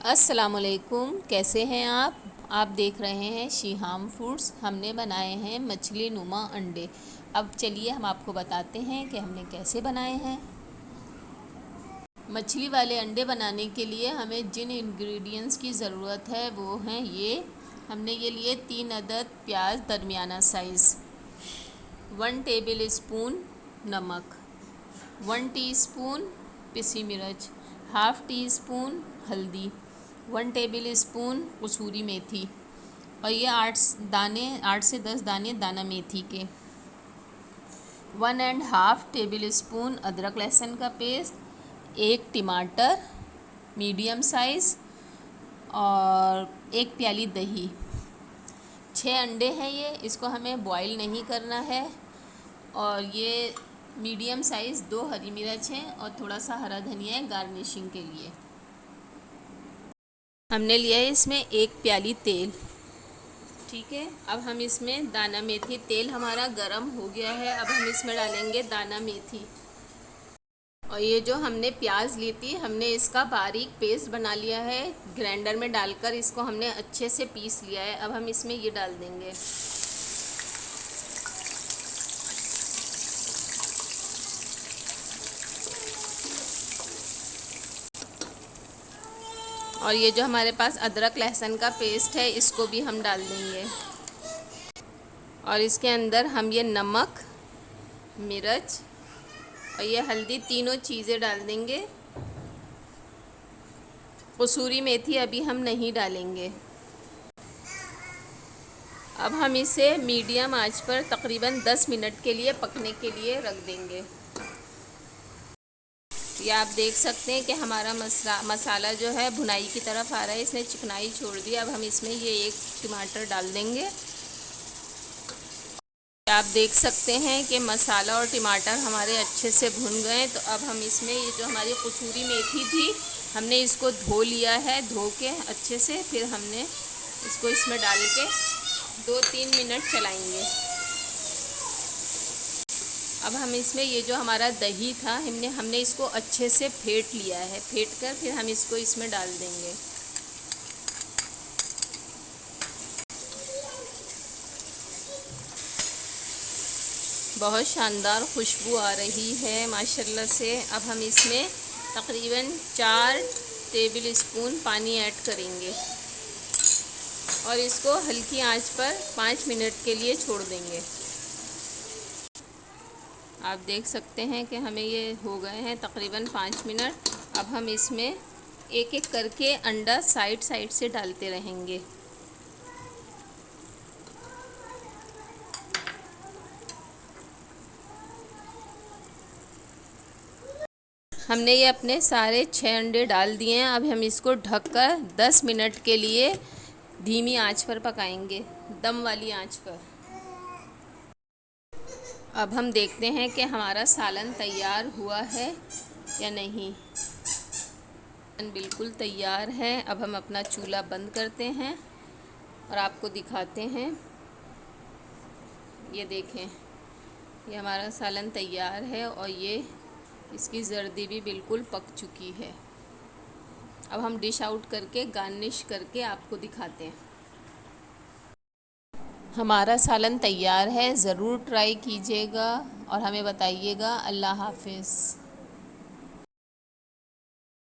अस्सलामुअलैकुम, कैसे हैं आप देख रहे हैं शीहाम फूड्स। हमने बनाए हैं मछली नुमा अंडे। अब चलिए हम आपको बताते हैं कि हमने कैसे बनाए हैं। मछली वाले अंडे बनाने के लिए हमें जिन इंग्रेडिएंट्स की ज़रूरत है वो हैं ये। हमने ये लिए 3 अदद प्याज दरमियाना साइज़, 1 टेबल स्पून नमक, 1 टीस्पून पिसी मिर्च, हाफ़ टी स्पून हल्दी, 1 टेबल स्पून कसूरी मेथी और ये 8 से 10 दाने दाना मेथी के, 1.5 टेबल स्पून अदरक लहसुन का पेस्ट, 1 टमाटर मीडियम साइज़ और 1 प्याली दही। 6 अंडे हैं ये, इसको हमें बॉईल नहीं करना है। और ये मीडियम साइज़ 2 हरी मिर्च हैं और थोड़ा सा हरा धनिया है गार्निशिंग के लिए। हमने लिया है इसमें 1 प्याली तेल। ठीक है, अब हम इसमें दाना मेथी, तेल हमारा गरम हो गया है। अब हम इसमें डालेंगे दाना मेथी। और ये जो हमने प्याज ली थी, हमने इसका बारीक पेस्ट बना लिया है। ग्राइंडर में डालकर इसको हमने अच्छे से पीस लिया है। अब हम इसमें ये डाल देंगे। और ये जो हमारे पास अदरक लहसुन का पेस्ट है, इसको भी हम डाल देंगे। और इसके अंदर हम ये नमक, मिर्च और ये हल्दी, तीनों चीज़ें डाल देंगे। कसूरी मेथी अभी हम नहीं डालेंगे। अब हम इसे मीडियम आंच पर तकरीबन 10 मिनट के लिए पकने के लिए रख देंगे। ये आप देख सकते हैं कि हमारा मसाला जो है भुनाई की तरफ आ रहा है, इसने चिकनाई छोड़ दी। अब हम इसमें ये 1 टमाटर डाल देंगे। आप देख सकते हैं कि मसाला और टमाटर हमारे अच्छे से भुन गए। तो अब हम इसमें ये जो हमारी कसूरी मेथी थी, हमने इसको धो लिया है, धो के अच्छे से फिर हमने इसको इसमें डाल के 2-3 मिनट चलाएंगे। अब हम इसमें ये जो हमारा दही था, हमने इसको अच्छे से फेंट लिया है। फेंट कर फिर हम इसको इसमें डाल देंगे। बहुत शानदार खुशबू आ रही है माशाल्लाह से। अब हम इसमें तकरीबन 4 टेबल स्पून पानी ऐड करेंगे और इसको हल्की आंच पर 5 मिनट के लिए छोड़ देंगे। आप देख सकते हैं कि हमें ये हो गए हैं तकरीबन 5 मिनट। अब हम इसमें एक एक करके अंडा साइड साइड से डालते रहेंगे। हमने ये अपने सारे 6 अंडे डाल दिए हैं। अब हम इसको ढककर 10 मिनट के लिए धीमी आंच पर पकाएंगे, दम वाली आंच पर। अब हम देखते हैं कि हमारा सालन तैयार हुआ है या नहीं। बिल्कुल तैयार है। अब हम अपना चूल्हा बंद करते हैं और आपको दिखाते हैं। ये देखें, ये हमारा सालन तैयार है और ये इसकी जर्दी भी बिल्कुल पक चुकी है। अब हम डिश आउट करके गार्निश करके आपको दिखाते हैं। हमारा सालन तैयार है, ज़रूर ट्राई कीजिएगा और हमें बताइएगा। अल्लाह हाफ़िज़।